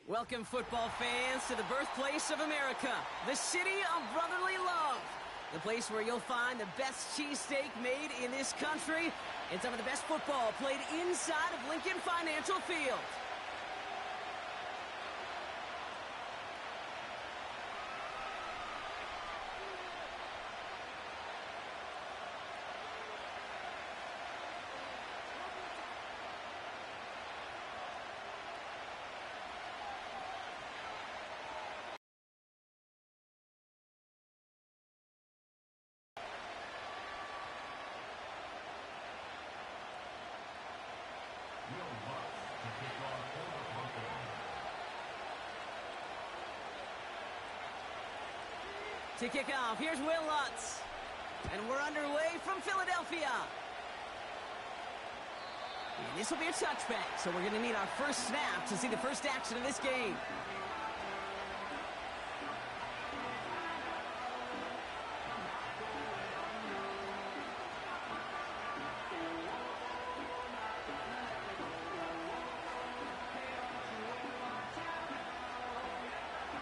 Welcome, football fans, to the birthplace of America, the city of brotherly love. The place where you'll find the best cheesesteak made in this country and some of the best football played inside of Lincoln Financial Field. To kick off, here's Will Lutz. And we're underway from Philadelphia. And this will be a touchback, so we're going to need our first snap to see the first action of this game.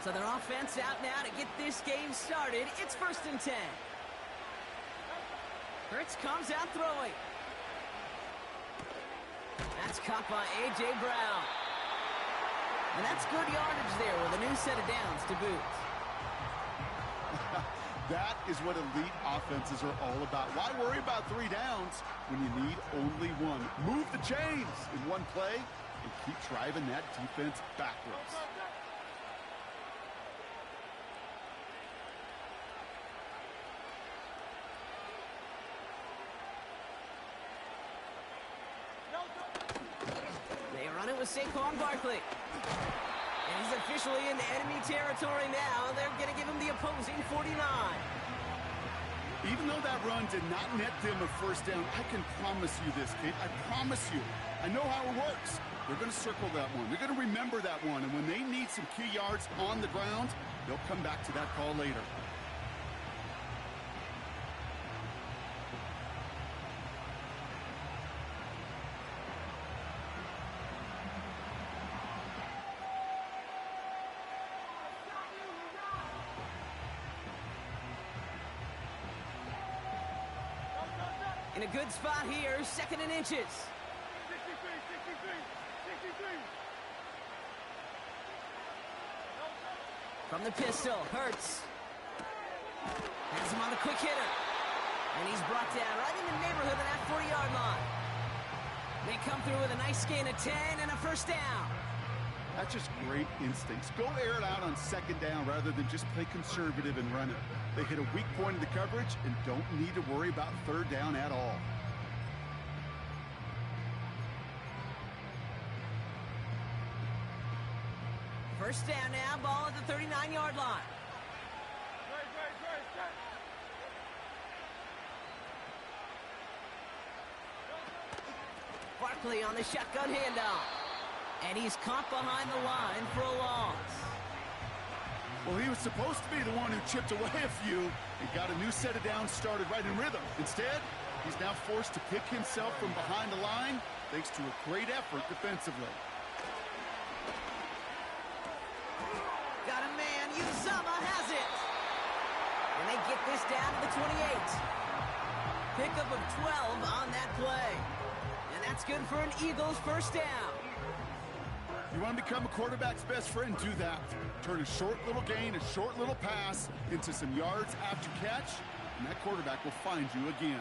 So their offense out now to get this game started. It's 1st and 10. Hurts comes out throwing. That's caught by A.J. Brown. And that's good yardage there with a new set of downs to boot. That is what elite offenses are all about. Why worry about 3 downs when you need only 1? Move the chains in one play and keep driving that defense backwards. Saquon Barkley. And he's officially in enemy territory now. They're going to give him the opposing 49. Even though that run did not net them a first down, I can promise you this, kid. I promise you. I know how it works. They're going to circle that one. They're going to remember that one. And when they need some key yards on the ground, they'll come back to that call later. In a good spot here, 2nd and inches. 63. From the pistol, Hurts. Has him on the quick hitter. And he's brought down right in the neighborhood of that 40-yard line. They come through with a nice gain of 10 and a first down. That's just great instincts. Go air it out on 2nd down rather than just play conservative and run it. They hit a weak point in the coverage and don't need to worry about 3rd down at all. First down now, ball at the 39-yard line. Barkley on the shotgun handoff. And he's caught behind the line for a loss. Well, he was supposed to be the one who chipped away a few and got a new set of downs started right in rhythm. Instead, he's now forced to pick himself from behind the line thanks to a great effort defensively. Got a man. Uzama has it. And they get this down to the 28. Pickup of 12 on that play. And that's good for an Eagles first down. You want to become a quarterback's best friend, do that. Turn a short little gain, a short little pass into some yards after catch, and that quarterback will find you again.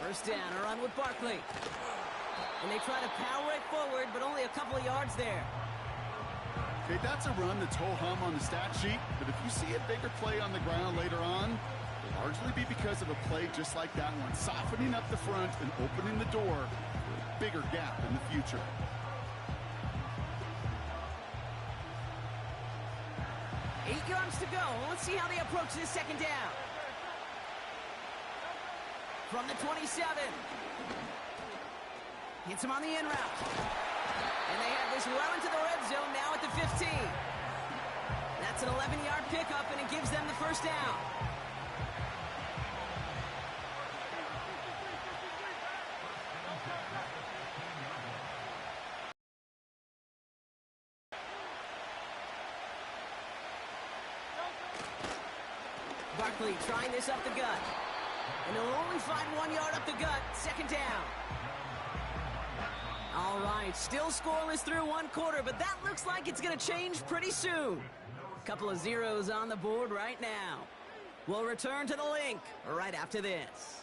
First down, a run with Barkley. And they try to power it forward, but only a couple of yards there. Okay, that's a run that's ho-hum on the stat sheet, but if you see a bigger play on the ground later on, it'll largely be because of a play just like that one, softening up the front and opening the door for a bigger gap in the future. Eight yards to go. Let's see how they approach this 2nd down. From the 27. Hits him on the in route. And they have this well into the red zone now at the 15. That's an 11-yard pickup, and it gives them the first down. Barkley trying this up the gut. And he'll only find 1 yard up the gut. Second down. All right, still scoreless through one quarter, but that looks like it's going to change pretty soon. Couple of zeros on the board right now. We'll return to the link right after this.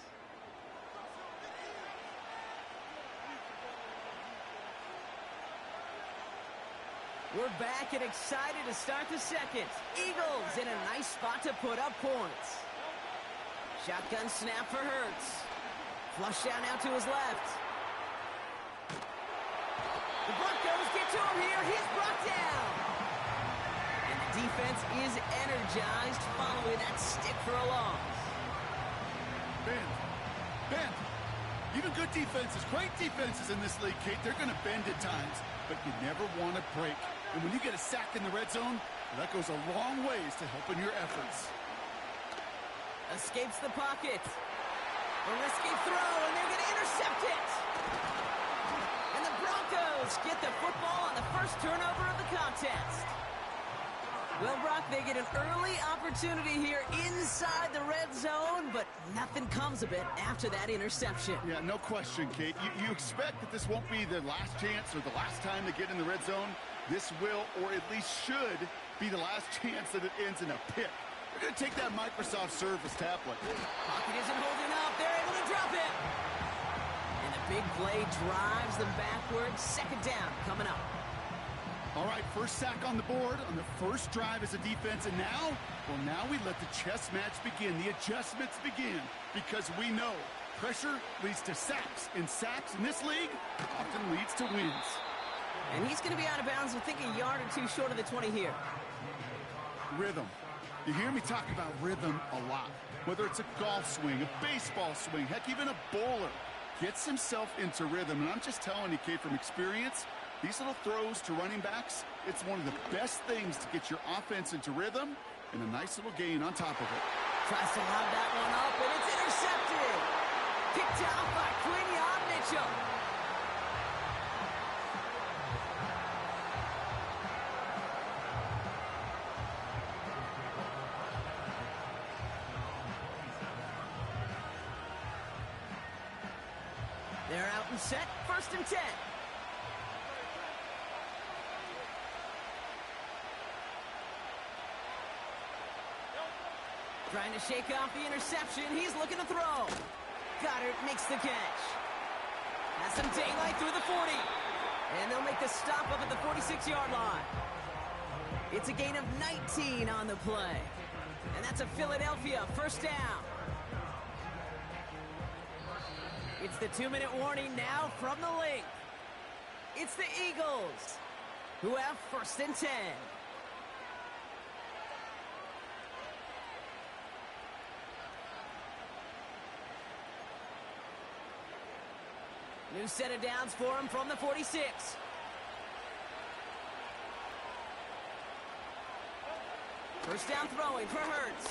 We're back and excited to start the second. Eagles in a nice spot to put up points. Shotgun snap for Hurts. Flush down now to his left. The Broncos get to him here. He's brought down. And the defense is energized following that stick for a loss. Bend. Even good defenses, great defenses in this league, Kate, they're going to bend at times, but you never want to break. And when you get a sack in the red zone, that goes a long ways to helping your efforts. Escapes the pocket. A risky throw, and they're going to intercept it. And the Broncos get the football on the first turnover of the contest. Well, Brock, they get an early opportunity here inside the red zone, but nothing comes of it after that interception. Yeah, no question, Kate. You expect that this won't be the last chance or the last time they get in the red zone. This will, or at least should, be the last chance that it ends in a pick. They're going to take that Microsoft Surface tablet. Pocket isn't holding up. They're able to drop it. And the big play drives them backwards. Second down coming up. All right, first sack on the board on the first drive as a defense, and now we let the chess match begin, the adjustments begin, because we know pressure leads to sacks, and sacks in this league often leads to wins. And he's going to be out of bounds, I think, a yard or two short of the 20 here. Rhythm. You hear me talk about rhythm a lot, whether it's a golf swing, a baseball swing, heck, even a bowler gets himself into rhythm, and I'm just telling you, Kate, from experience, these little throws to running backs, it's one of the best things to get your offense into rhythm and a nice little gain on top of it. Tries to lob that one up, and it's intercepted. Picked out by Quinion Mitchell. They're out and set, 1st and 10. Trying to shake off the interception. He's looking to throw. Goddard makes the catch. Has some daylight through the 40. And they'll make the stop up at the 46-yard line. It's a gain of 19 on the play. And that's a Philadelphia first down. It's the 2-minute warning now from the link. It's the Eagles who have 1st and 10. New set of downs for him from the 46. First down throwing for Hurts.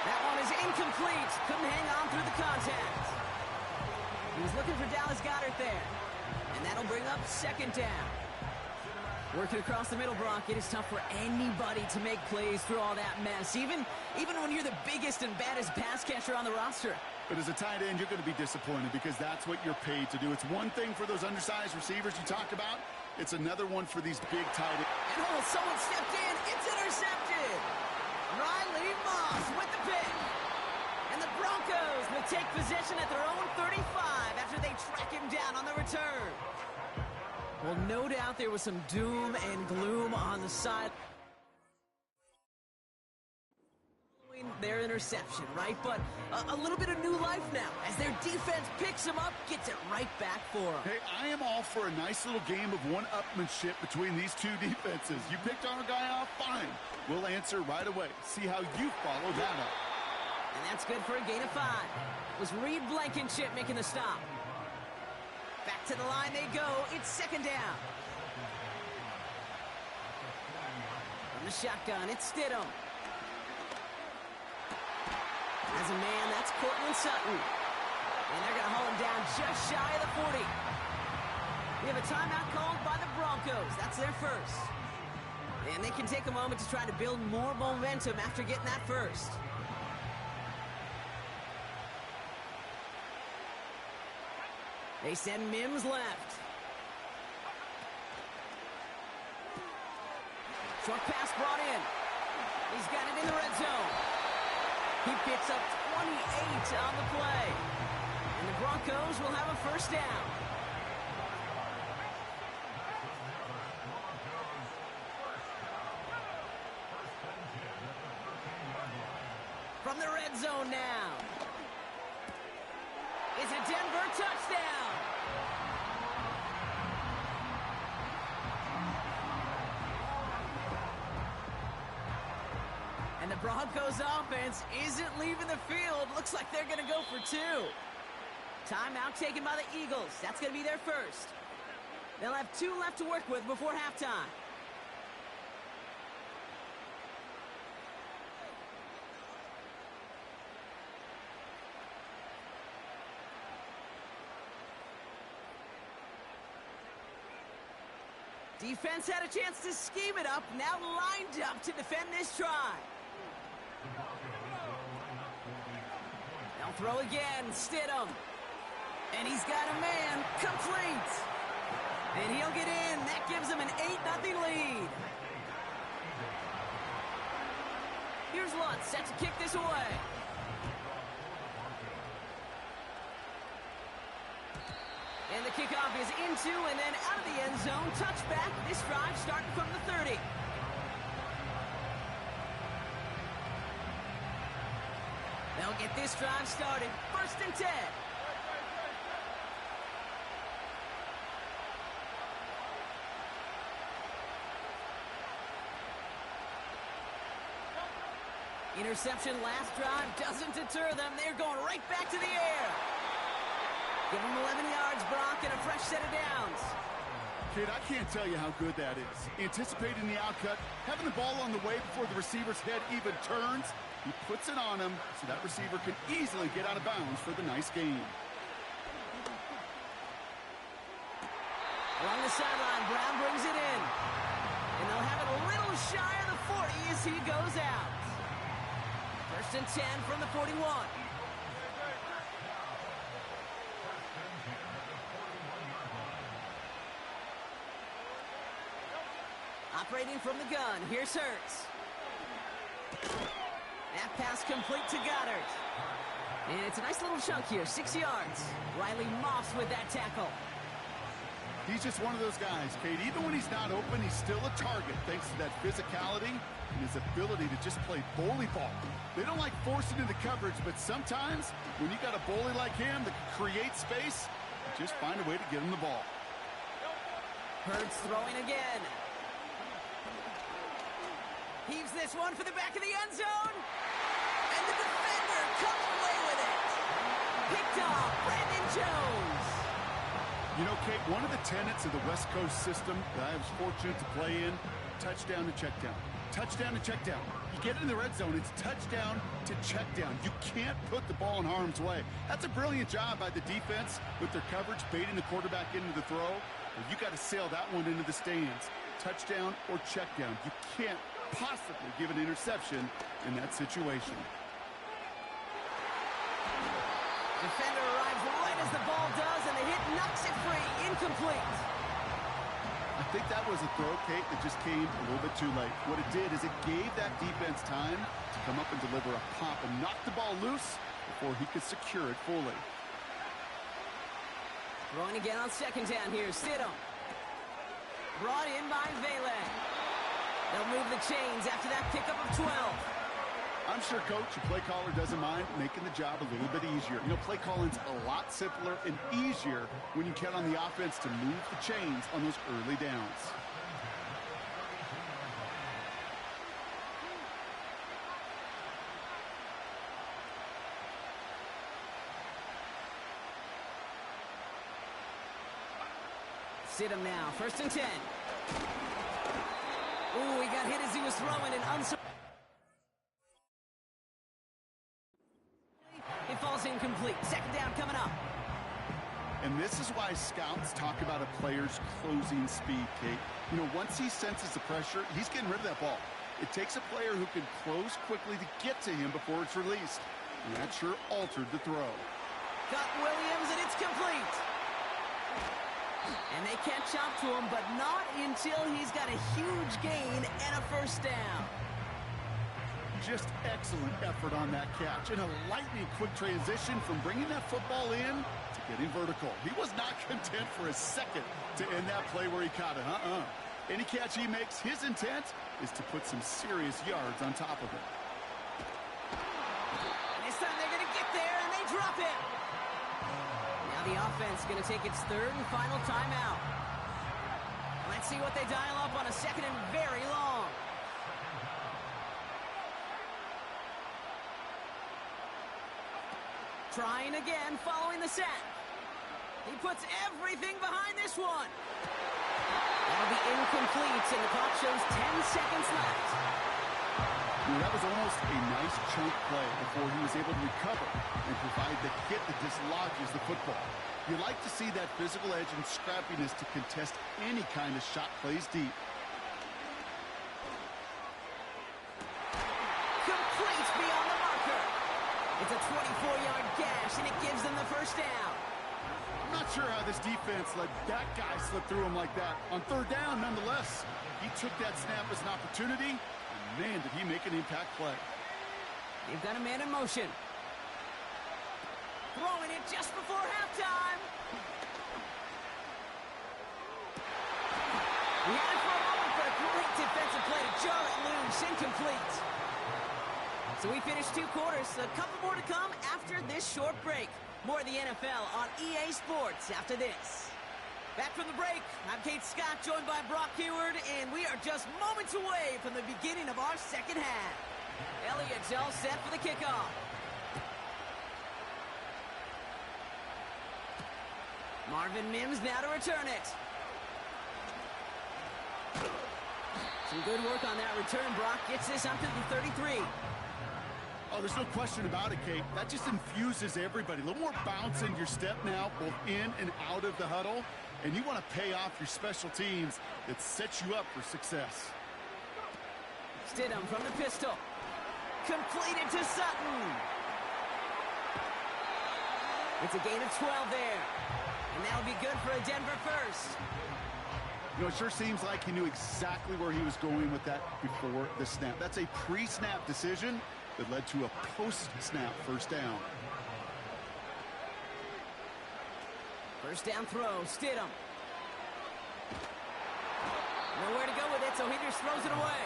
That one is incomplete. Couldn't hang on through the contact. He was looking for Dallas Goedert there. And that'll bring up 2nd down. Working across the middle, Brock, it is tough for anybody to make plays through all that mess, even when you're the biggest and baddest pass catcher on the roster. But as a tight end, you're going to be disappointed because that's what you're paid to do. It's one thing for those undersized receivers you talked about. It's another one for these big tight ends. And someone stepped in. It's intercepted. Riley Moss with the pick. And the Broncos will take possession at their own 35 after they track him down on the return. Well, no doubt there was some doom and gloom on the side. Their interception, right? But a little bit of new life now as their defense picks him up, gets it right back for him. Hey, I am all for a nice little game of one-upmanship between these two defenses. You picked our guy off, fine. We'll answer right away. See how you follow that up. And that's good for a gain of 5. It was Reed Blankenship making the stop. Back to the line they go. It's 2nd down. From the shotgun, it's Stidham. As a man, that's Cortland Sutton. And they're going to haul him down just shy of the 40. We have a timeout called by the Broncos. That's their first. And they can take a moment to try to build more momentum after getting that first. They send Mims left. Short pass brought in. He's got it in the red zone. He picks up 28 on the play. And the Broncos will have a first down. From the red zone now. It's a Denver touchdown. And the Broncos offense isn't leaving the field. Looks like they're going to go for two. Timeout taken by the Eagles. That's going to be their first. They'll have 2 left to work with before halftime. Defense had a chance to scheme it up, now lined up to defend this try. They'll throw again, Stidham. And he's got a man, complete. And he'll get in. That gives him an 8-0 lead. Here's Lutz set to kick this away. And the kickoff is into and then out of the end zone. Touchback. This drive starting from the 30. They'll get this drive started. 1st and 10. Interception last drive doesn't deter them. They're going right back to the air. Give them 11 yards, Brock, and a fresh set of downs. Kid, I can't tell you how good that is. Anticipating the outcut, having the ball on the way before the receiver's head even turns. He puts it on him so that receiver can easily get out of bounds for the nice gain. Along the sideline, Brown brings it in. And they'll have it a little shy of the 40 as he goes out. 1st and 10 from the 41. Operating from the gun, here's Hurts. That pass complete to Goddard. And it's a nice little chunk here, 6 yards. Riley Moss with that tackle. He's just one of those guys, Kate. Even when he's not open, he's still a target thanks to that physicality and his ability to just play bully ball. They don't like forcing into coverage, but sometimes when you got a bully like him that can create space, you just find a way to get him the ball. Hurts throwing again. Heaves this one for the back of the end zone. And the defender comes away with it. Picked off Brandon Jones. You know, Kate, one of the tenets of the West Coast system that I was fortunate to play in, touchdown to check down. Touchdown to check down. You get in the red zone, it's touchdown to check down. You can't put the ball in harm's way. That's a brilliant job by the defense with their coverage, baiting the quarterback into the throw. But you got to sail that one into the stands. Touchdown or check down. You can't possibly give an interception in that situation. Defender arrives right as the ball does, and the hit knocks it free. Incomplete. I think that was a throw, Kate, that just came a little bit too late. What it did is it gave that defense time to come up and deliver a pop and knock the ball loose before he could secure it fully. Throwing again on 2nd down here. Stidham. Brought in by Vele. They'll move the chains after that pickup of 12. I'm sure, Coach, your play caller doesn't mind making the job a little bit easier. You know, play calling's a lot simpler and easier when you count on the offense to move the chains on those early downs. Stidham now, 1st and 10. Ooh, he got hit as he was throwing and it falls incomplete. 2nd down coming up. And And this is why scouts talk about a player's closing speed, Kate. You know, once he senses the pressure, he's getting rid of that ball. It takes a player who can close quickly to get to him before it's released. And that sure altered the throw. Got Williams, and it's complete. And they catch up to him, but not until he's got a huge gain and a first down. Just excellent effort on that catch. And a lightning quick transition from bringing that football in to getting vertical. He was not content for a second to end that play where he caught it. Any catch he makes, his intent is to put some serious yards on top of it. And this time they're going to get there, and they drop it. Now the offense is going to take its third and final timeout. Let's see what they dial up on a second and very long. Trying again following the sack. He puts everything behind this one. That'll be incomplete, and the clock shows 10 seconds left. That was almost a nice chunk play before he was able to recover and provide the hit that dislodges the football. You like to see that physical edge and scrappiness to contest any kind of shot plays deep. Complete beyond the marker. It's a 24-yard gash, and it gives them the first down. I'm not sure how this defense let that guy slip through him like that. On third down, nonetheless, he took that snap as an opportunity, and man, did he make an impact play. They've got a man in motion. Throwing it just before halftime. He had it for a moment, but a great defensive play to Jarrett loose, incomplete. So we finished 2 quarters. A couple more to come after this short break. More of the NFL on EA Sports after this. Back from the break, I'm Kate Scott, joined by Brock Hayward, and we are just moments away from the beginning of our second half. Elliott's all set for the kickoff. Marvin Mims now to return it. Some good work on that return. Brock gets this up to the 33. Oh, there's no question about it, Kate. That just infuses everybody. A little more bounce in your step now, both in and out of the huddle. And you want to pay off your special teams that sets you up for success. Stidham from the pistol. Completed to Sutton. It's a gain of 12 there. And that'll be good for a Denver first. You know, it sure seems like he knew exactly where he was going with that before the snap. That's a pre-snap decision that led to a post-snap first down. First down throw, Stidham. Nowhere to go with it, so he just throws it away.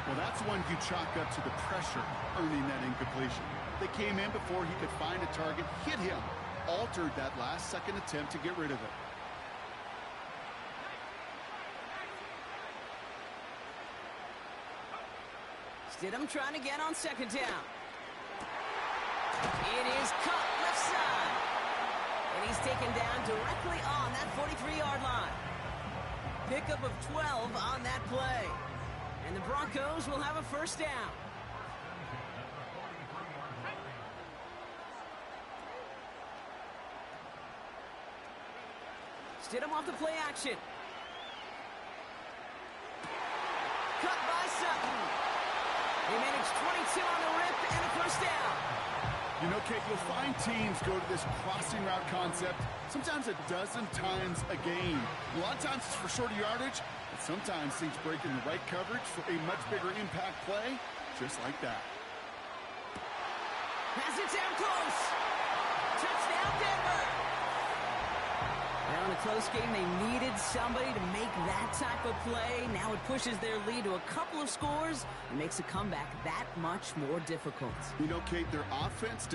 Well, that's one you chalk up to the pressure earning that incompletion. They came in before he could find a target, hit him, altered that last-second attempt to get rid of it. Stidham trying to get on second down. It is caught left side. And he's taken down directly on that 43-yard line. Pickup of 12 on that play. And the Broncos will have a first down. Stidham off the play action. Cut by Sutton. They managed 22 on the rip and a first down. You know, Kate, you'll find teams go to this crossing route concept sometimes a dozen times a game. A lot of times it's for shorter yardage, but sometimes teams break in the right coverage for a much bigger impact play, just like that. Has it down close. Touchdown, Denver. Now in a close game, they needed somebody to make that type of play. Now it pushes their lead to a couple of scores and makes a comeback that much more difficult. You know, Kate, their offense...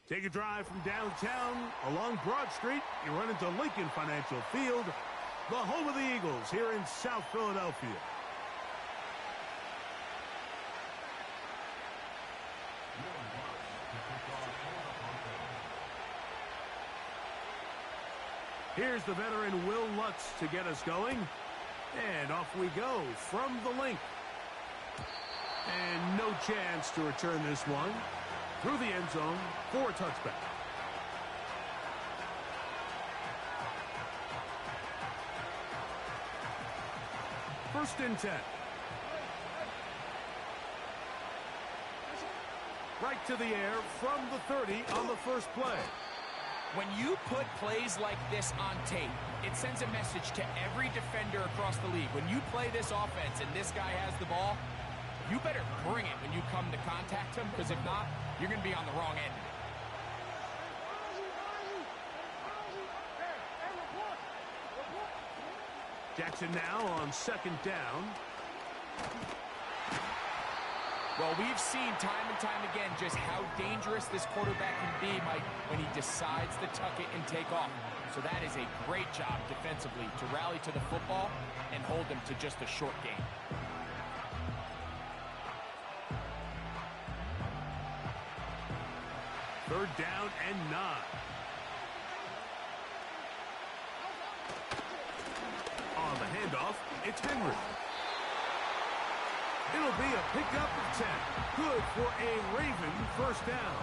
Take a drive from downtown along Broad Street. You run into Lincoln Financial Field, the home of the Eagles here in South Philadelphia. Here's the veteran Will Lutz to get us going. And off we go from the link. And no chance to return this one through the end zone for a touchback. First and 10. Right to the air from the 30 on the first play. When you put plays like this on tape, it sends a message to every defender across the league. When you play this offense and this guy has the ball, you better bring it when you come to contact him, because if not, you're going to be on the wrong end of it. Jackson now on second down. Well, we've seen time and time again just how dangerous this quarterback can be, Mike, when he decides to tuck it and take off. So that is a great job defensively to rally to the football and hold them to just a short game. Third down and 9. On the handoff, it's Henry. It'll be a pickup of 10. Good for a Raven first down.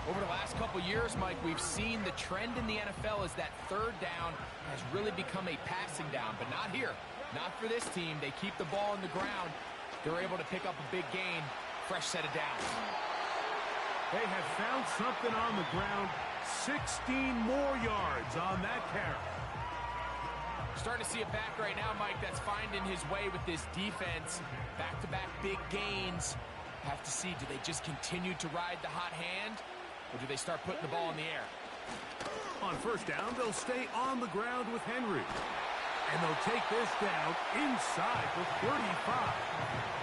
Over the last couple years, Mike, we've seen the trend in the NFL is that third down has really become a passing down, but not here. Not for this team. They keep the ball on the ground. They're able to pick up a big gain. Fresh set of downs. They have found something on the ground. 16 more yards on that carry. Starting to see it back right now, Mike, that's finding his way with this defense. Back-to-back big gains. Have to see, do they just continue to ride the hot hand, or do they start putting the ball in the air? On first down, they'll stay on the ground with Henry. And they'll take this down inside the 35.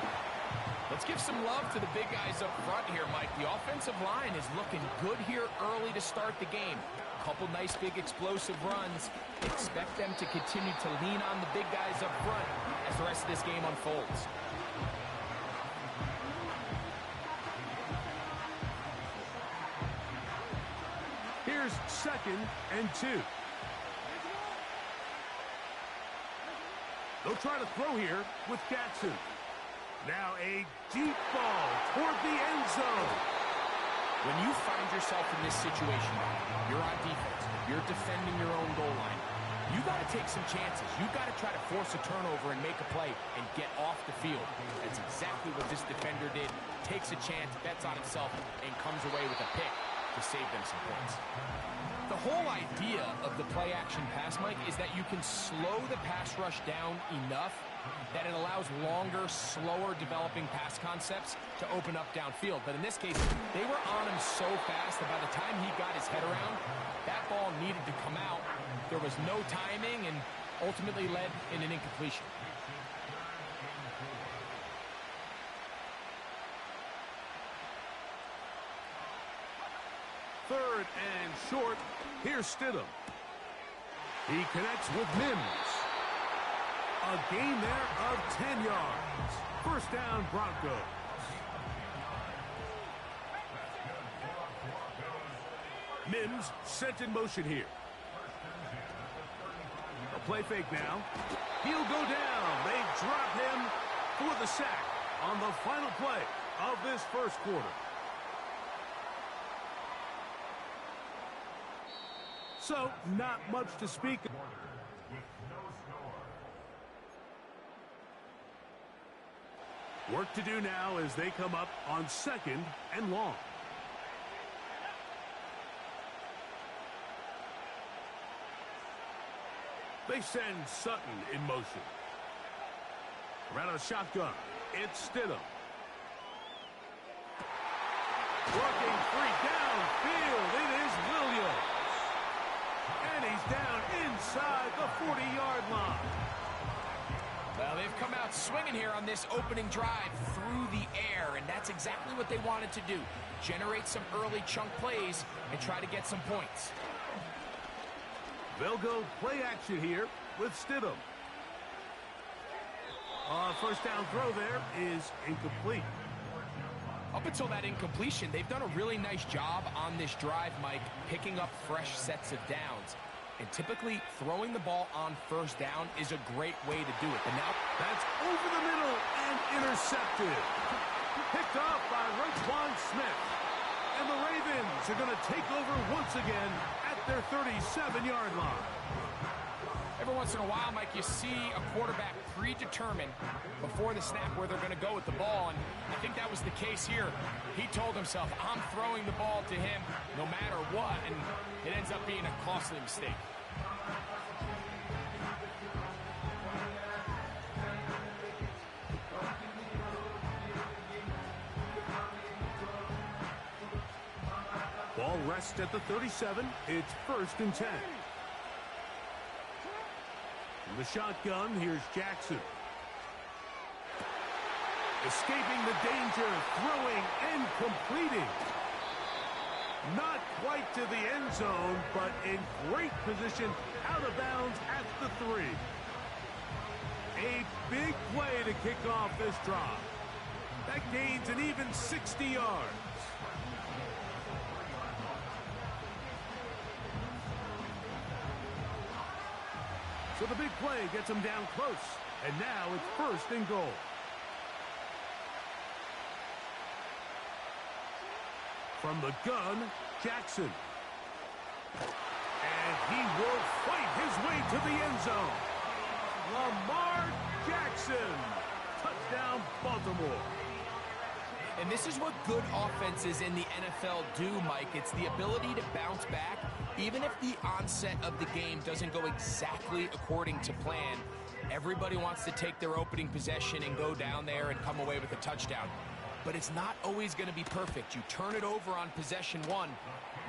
Let's give some love to the big guys up front here, Mike. The offensive line is looking good here early to start the game. A couple nice big explosive runs. Expect them to continue to lean on the big guys up front as the rest of this game unfolds. Here's second and 2. They'll try to throw here with Jackson. Now a deep ball toward the end zone. When you find yourself in this situation, you're on defense, you're defending your own goal line, you got to take some chances. You got to try to force a turnover and make a play and get off the field. That's exactly what this defender did. Takes a chance, bets on himself, and comes away with a pick to save them some points. The whole idea of the play-action pass, Mike, is that you can slow the pass rush down enough that it allows longer, slower developing pass concepts to open up downfield. But in this case, they were on him so fast that by the time he got his head around, that ball needed to come out. There was no timing and ultimately led in an incompletion. Third and short. Here's Stidham. He connects with Mims. A gain there of 10 yards. First down, Broncos. Mims sent in motion here. A play fake now. He'll go down. They drop him for the sack on the final play of this first quarter. So, not much to speak of. Work to do now as they come up on second and long. They send Sutton in motion. Around a shotgun, it's Stidham. Working free downfield, it is Williams. And he's down inside the 40-yard line. Well, they've come out swinging here on this opening drive through the air, and that's exactly what they wanted to do. Generate some early chunk plays and try to get some points. They'll go play action here with Stidham. First down throw there is incomplete. Up until that incompletion, they've done a really nice job on this drive, Mike, picking up fresh sets of downs. And typically, throwing the ball on first down is a great way to do it. But now, that's over the middle and intercepted. Picked off by Roquan Smith. And the Ravens are going to take over once again at their 37-yard line. Every once in a while, Mike, you see a quarterback predetermine before the snap where they're going to go with the ball, and I think that was the case here. He told himself, I'm throwing the ball to him no matter what, and it ends up being a costly mistake. Ball rests at the 37. It's 1st and 10. From the shotgun, here's Jackson. Escaping the danger, throwing and completing. Not quite to the end zone, but in great position out of bounds at the 3. A big play to kick off this drive. That gains an even 60 yards. So the big play gets him down close. And now it's 1st and goal. From the gun, Jackson. And he will fight his way to the end zone. Lamar Jackson. Touchdown, Baltimore. And this is what good offenses in the NFL do, Mike. It's the ability to bounce back, even if the onset of the game doesn't go exactly according to plan. Everybody wants to take their opening possession and go down there and come away with a touchdown. But it's not always going to be perfect. You turn it over on possession 1.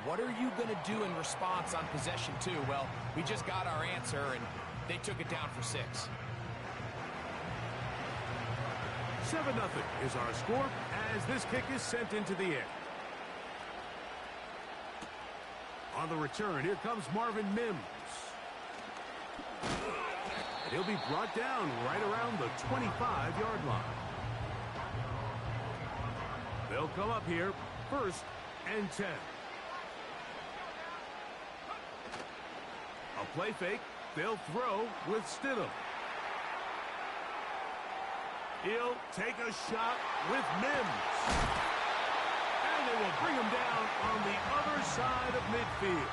What are you going to do in response on possession 2? Well, we just got our answer, and they took it down for 6. 7-0 is our score as this kick is sent into the air. On the return, here comes Marvin Mims. And he'll be brought down right around the 25-yard line. They'll come up here, 1st and 10. A play fake. They'll throw with Stidham. He'll take a shot with Mims. And they will bring him down on the other side of midfield.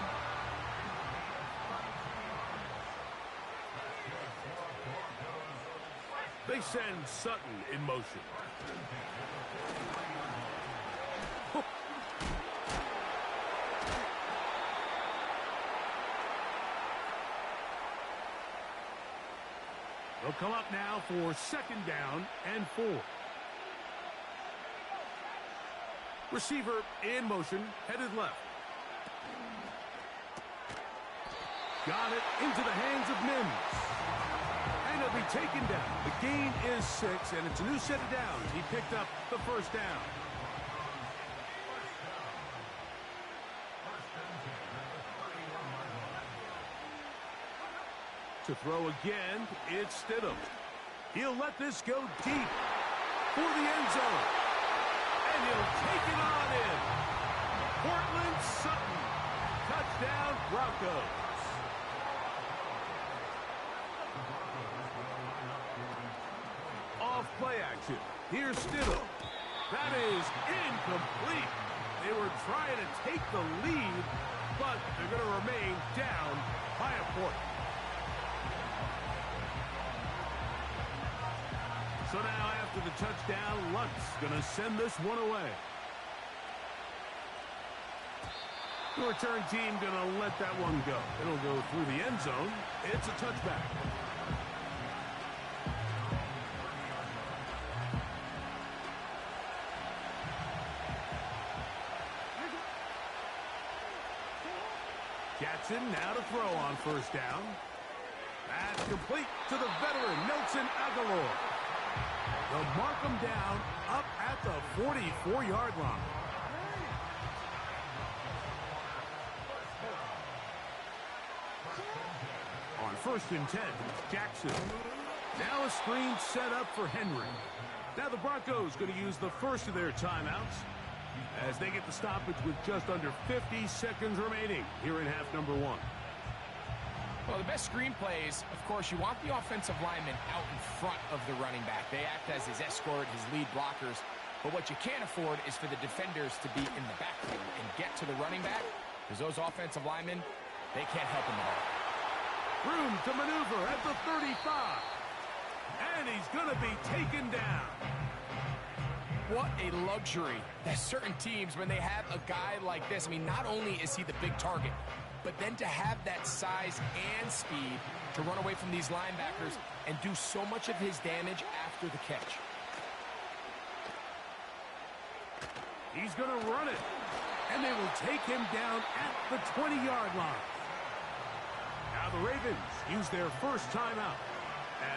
They send Sutton in motion. They'll come up now for 2nd down and 4. Receiver in motion, headed left. Got it into the hands of Mims. And he'll be taken down. The gain is 6, and it's a new set of downs. He picked up the 1st down. To throw again, it's Stidham. He'll let this go deep for the end zone. And he'll take it on in. Cortland Sutton. Touchdown, Broncos. Off play action. Here's Stidham. That is incomplete. They were trying to take the lead, but they're going to remain down by a point. So now after the touchdown, Lunt's going to send this one away. The return team going to let that one go. It'll go through the end zone. It's a touchback. Jackson now to throw on 1st down. That's complete to the veteran, Nelson Aguilar. They'll mark him down up at the 44-yard line. On 1st and 10, Jackson. Now a screen set up for Henry. Now the Broncos going to use the first of their timeouts as they get the stoppage with just under 50 seconds remaining here in half number 1. Well, the best screenplays, of course, you want the offensive lineman out in front of the running back. They act as his escort, his lead blockers. But what you can't afford is for the defenders to be in the backfield and get to the running back, because those offensive linemen, they can't help him at all. Room to maneuver at the 35. And he's going to be taken down. What a luxury. There's certain teams, when they have a guy like this, I mean, not only is he the big target, but then to have that size and speed to run away from these linebackers and do so much of his damage after the catch. He's going to run it. And they will take him down at the 20-yard line. Now the Ravens use their first timeout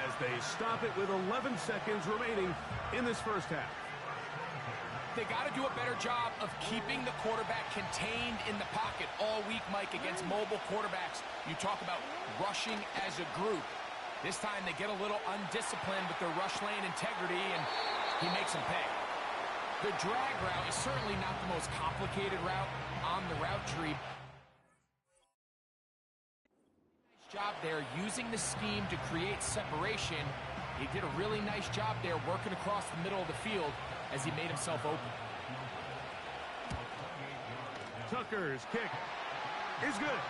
as they stop it with 11 seconds remaining in this first half. They got to do a better job of keeping the quarterback contained in the pocket all week, Mike, against mobile quarterbacks. You talk about rushing as a group. This time they get a little undisciplined with their rush lane integrity, and he makes them pay. The drag route is certainly not the most complicated route on the route tree. Nice job there using the scheme to create separation. He did a really nice job there working across the middle of the field as he made himself open. Tucker's kick is good.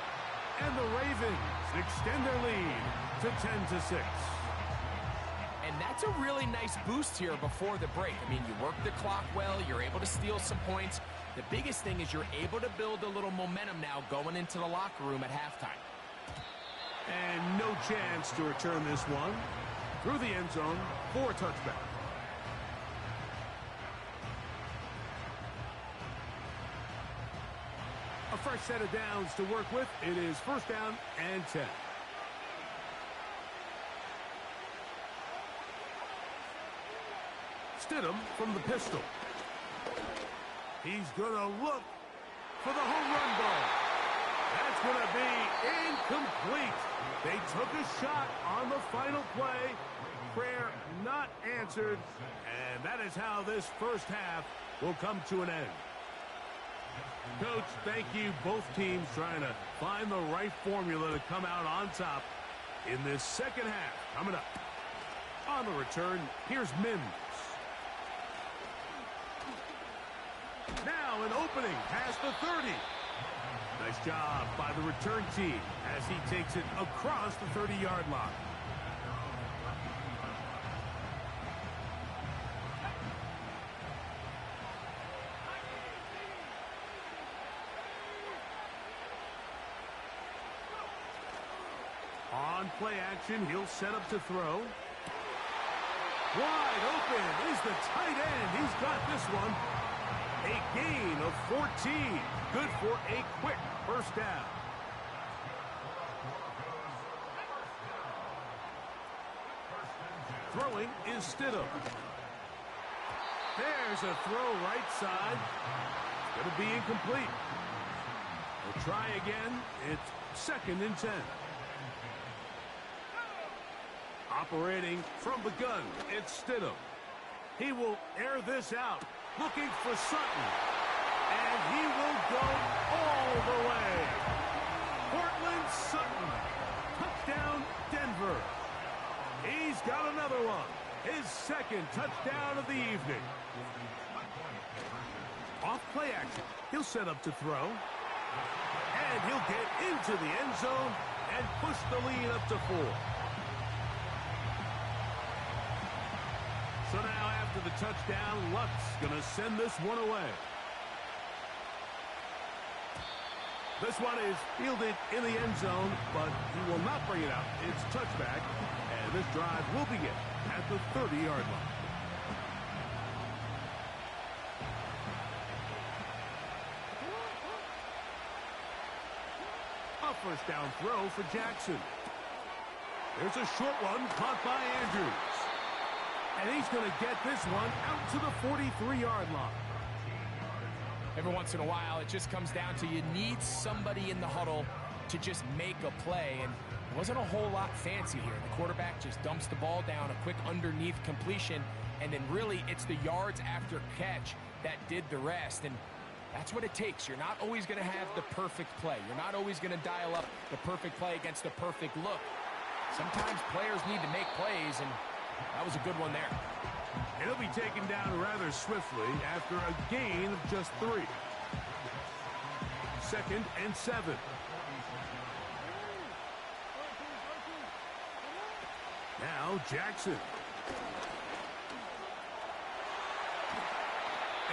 And the Ravens extend their lead to 10-6. And that's a really nice boost here before the break. I mean, you work the clock well, you're able to steal some points. The biggest thing is you're able to build a little momentum now going into the locker room at halftime. And no chance to return this one through the end zone for a touchback. A fresh set of downs to work with. It is 1st down and 10. Stidham from the pistol. He's going to look for the home run ball. That's going to be incomplete. They took a shot on the final play. Prayer not answered. And that is how this first half will come to an end. Coach, thank you. Both teams trying to find the right formula to come out on top in this second half. Coming up on the return, here's Mims. Now an opening past the 30. Nice job by the return team as he takes it across the 30-yard line. On play action, he'll set up to throw. Wide open is the tight end. He's got this one. A gain of 14. Good for a quick first down. Throwing is Stidham. There's a throw right side. It's going to be incomplete. We'll try again. It's 2nd and 10. Operating from the gun, it's Stidham. He will air this out, looking for Sutton. And he will go all the way. Cortland Sutton. Touchdown, Denver. He's got another one. His 2nd touchdown of the evening. Off play action. He'll set up to throw. And he'll get into the end zone and push the lead up to 4. So now after the touchdown, Luck's going to send this one away. This one is fielded in the end zone, but he will not bring it out. It's touchback, and this drive will begin at the 30-yard line. A first down throw for Jackson. There's a short one caught by Andrews. And he's going to get this one out to the 43-yard line. Every once in a while, it just comes down to you need somebody in the huddle to just make a play. And it wasn't a whole lot fancy here. The quarterback just dumps the ball down, a quick underneath completion, and then really it's the yards after catch that did the rest. And that's what it takes. You're not always going to have the perfect play. You're not always going to dial up the perfect play against the perfect look. Sometimes players need to make plays, and that was a good one there. He'll be taken down rather swiftly after a gain of just 3. 2nd and 7. Now Jackson.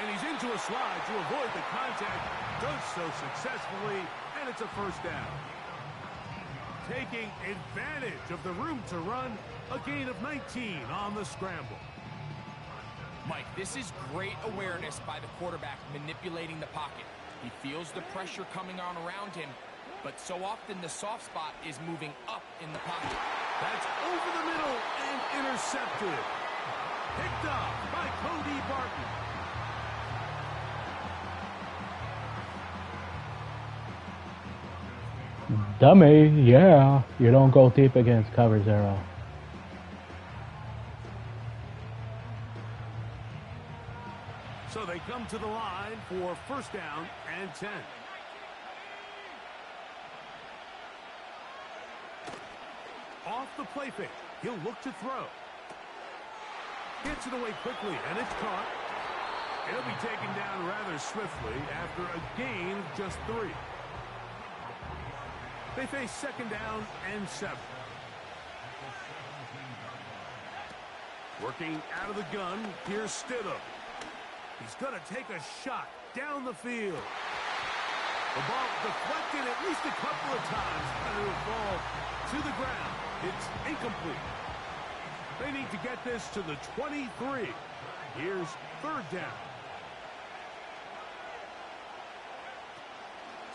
And he's into a slide to avoid the contact. Does so successfully, and it's a first down. Taking advantage of the room to run, a gain of 19 on the scramble. Mike, this is great awareness by the quarterback manipulating the pocket. He feels the pressure coming on around him, but so often the soft spot is moving up in the pocket. That's over the middle and intercepted. Picked up by Cody Barton. Dummy, yeah. You don't go deep against cover 0. So they come to the line for first down and 10. Off the play fake. He'll look to throw. Gets it away quickly, and it's caught. It'll be taken down rather swiftly after a gain of just 3. They face 2nd down and 7. Working out of the gun, here's Stidham. He's going to take a shot down the field. The ball deflected at least a couple of times, and it will fall to the ground. It's incomplete. They need to get this to the 23. Here's 3rd down.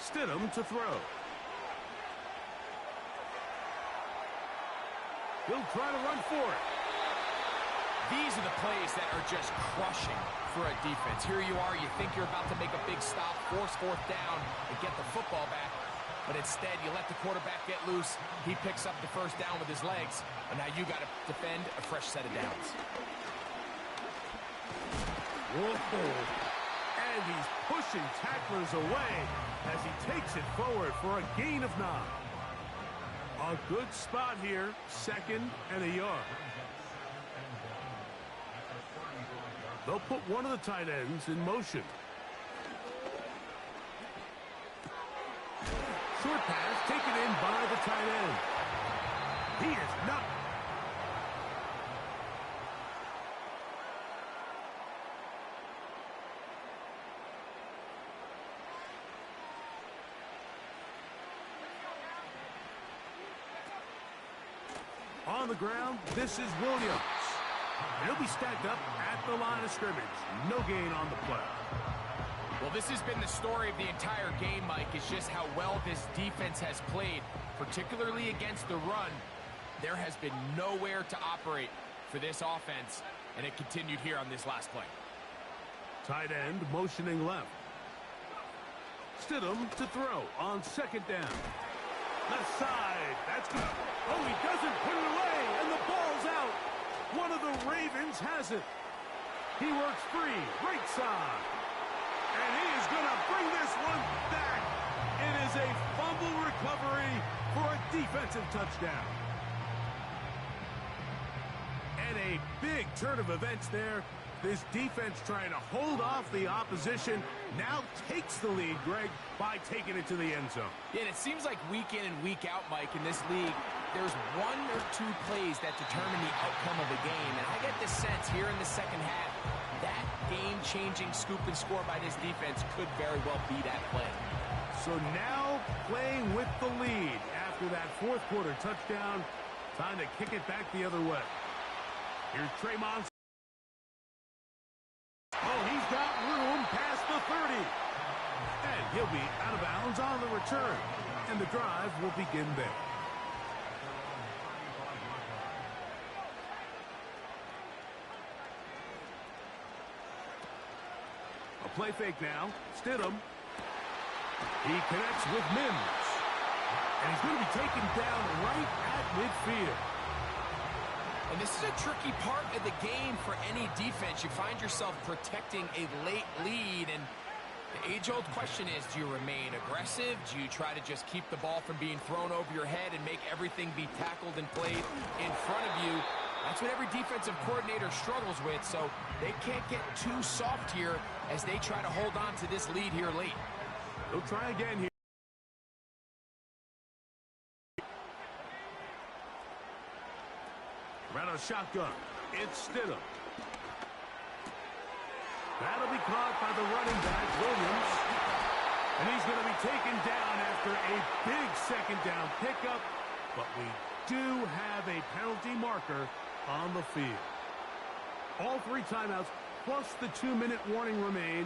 Stidham to throw. He'll try to run for it. These are the plays that are just crushing for a defense. Here you are, you think you're about to make a big stop, force 4th down, and get the football back. But instead, you let the quarterback get loose. He picks up the first down with his legs. And now you got to defend a fresh set of downs. Whoa. And he's pushing tacklers away as he takes it forward for a gain of 9. A good spot here, 2nd and a yard. They'll put one of the tight ends in motion. Short pass taken in by the tight end. He is not. On the ground, this is Williams. He'll be stacked up at the line of scrimmage. No gain on the play. Well, this has been the story of the entire game, Mike, is just how well this defense has played, particularly against the run. There has been nowhere to operate for this offense, and it continued here on this last play. Tight end motioning left. Stidham to throw on 2nd down. Left side. That's good. Oh, he doesn't put it away, and the ball's out. One of the Ravens has it. He works free, right side. And he is going to bring this one back. It is a fumble recovery for a defensive touchdown. And a big turn of events there. This defense trying to hold off the opposition now takes the lead, Greg, by taking it to the end zone. Yeah, and it seems like week in and week out, Mike, in this league, there's 1 or 2 plays that determine the outcome of a game. And I get the sense here in the second half, that game-changing scoop and score by this defense could very well be that play. So now playing with the lead after that 4th quarter touchdown, time to kick it back the other way. Here's Tremont. Oh, he's got room past the 30. And he'll be out of bounds on the return. And the drive will begin there. Play fake now. Stidham. He connects with Mims. And he's going to be taken down right at midfield. And this is a tricky part of the game for any defense. You find yourself protecting a late lead, and the age-old question is, do you remain aggressive? Do you try to just keep the ball from being thrown over your head and make everything be tackled and played in front of you? That's what every defensive coordinator struggles with, so they can't get too soft here as they try to hold on to this lead here late. They'll try again here. Around a shotgun. It's Stidham. That'll be caught by the running back, Williams. And he's going to be taken down after a big second down pickup. But we do have a penalty marker on the field. All 3 timeouts plus the 2-minute warning remain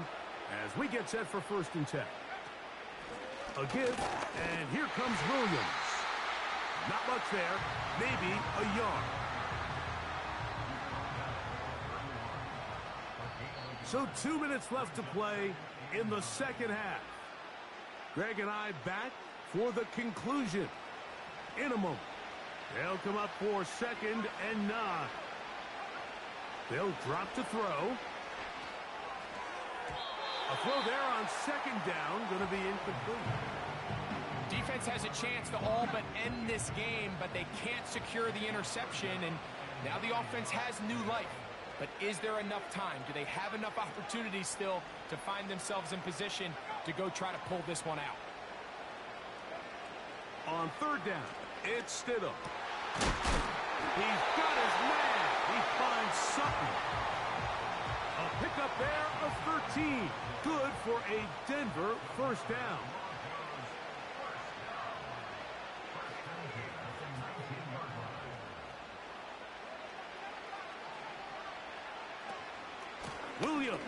as we get set for 1st and 10. A give, and here comes Williams. Not much there, maybe a yard. So 2 minutes left to play in the second half. Greg and I back for the conclusion in a moment. They'll come up for 2nd and 9. They'll drop to throw. A throw there on 2nd down, going to be incomplete. Defense has a chance to all but end this game, but they can't secure the interception, and now the offense has new life. But is there enough time? Do they have enough opportunities still to find themselves in position to go try to pull this one out? On 3rd down, it's Stidham. He's got his man. He finds something. A pickup there of 13. Good for a Denver 1st down. Williams.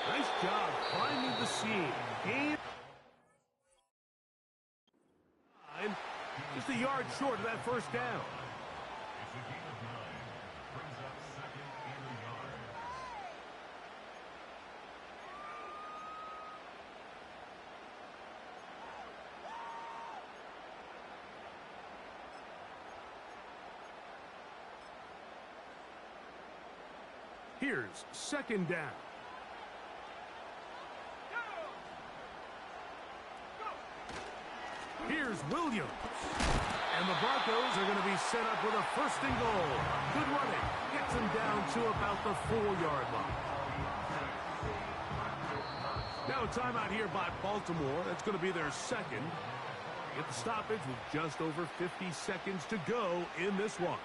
Nice job finding the seam. Gain. Just a yard short of that 1st down. Here's 2nd down. Here's Williams. And the Broncos are going to be set up with a 1st and goal. Good running. Gets them down to about the 4-yard line. Now a timeout here by Baltimore. That's going to be their 2nd. Get the stoppage with just over 50 seconds to go in this one.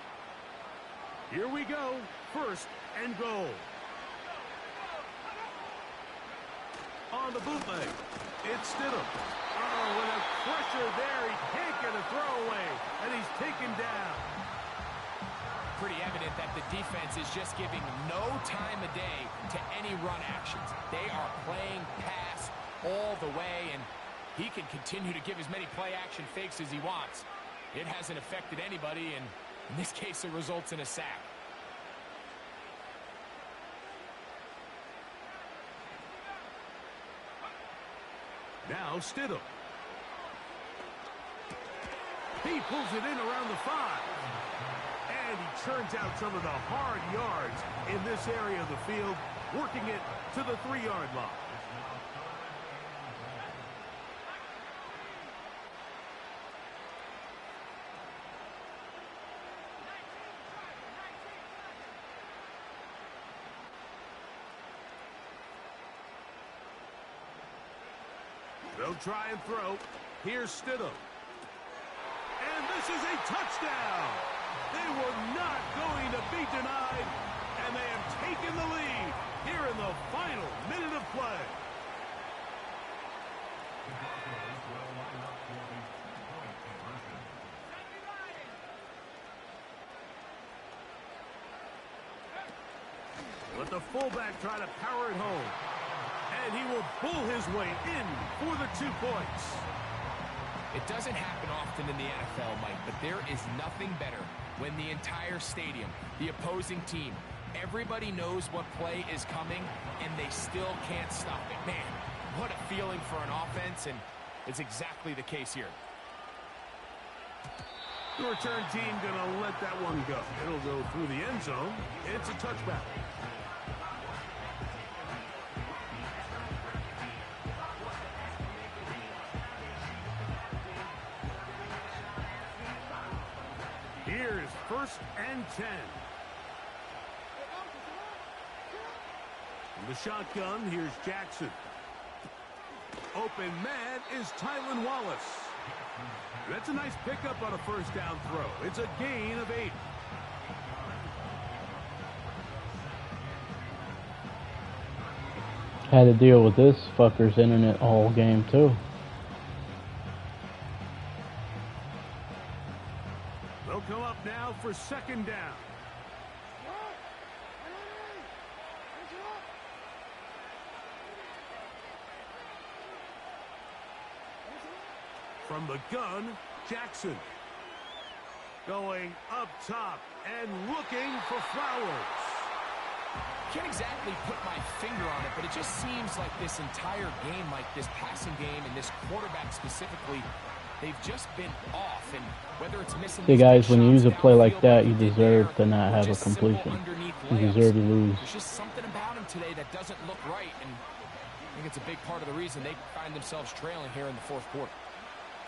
Here we go. 1st and goal. On the bootleg, it's Stidham. Oh, and a pressure there. He can't get a throwaway, and he's taken down. Pretty evident that the defense is just giving no time of day to any run actions. They are playing pass all the way, and he can continue to give as many play-action fakes as he wants. It hasn't affected anybody, and in this case, it results in a sack. Now Stidham. He pulls it in around the 5. And he churns out some of the hard yards in this area of the field, working it to the 3-yard line. They'll try and throw. Here's Stidham. And this is a touchdown. They were not going to be denied, and they have taken the lead here in the final minute of play. Let the fullback try to power it home. And he will pull his way in for the 2 points. It doesn't happen often in the NFL, Mike, but there is nothing better when the entire stadium, the opposing team, Everybody knows what play is coming, and they still can't stop it. Man, what a feeling for an offense, and it's exactly the case here. The return team gonna let that one go. It'll go through the end zone. It's a touchback. Here's 1st and 10. From the shotgun, here's Jackson. Open man is Tylan Wallace. That's a nice pickup on a 1st down throw. It's a gain of 8. Had to deal with this fucker's internet all game too. They'll come up now for 2nd down. From the gun, Jackson. Going up top and looking for Flowers. Can't exactly put my finger on it, but it just seems like this entire game, like this passing game and this quarterback specifically, they've just been off. And whether it's missing See, guys, when you use a play like that, you deserve to not have a completion. You deserve to lose. There's just something about him today that doesn't look right, and I think it's a big part of the reason they find themselves trailing here in the 4th quarter.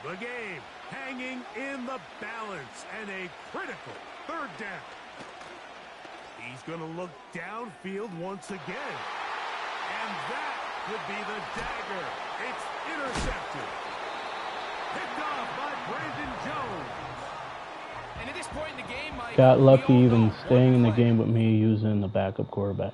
The game hanging in the balance and a critical 3rd down. He's going to look downfield once again. And that could be the dagger. It's intercepted. Picked off by Brandon Jones. And at this point in the game, Mike, Got lucky even staying in the game with me using the backup quarterback.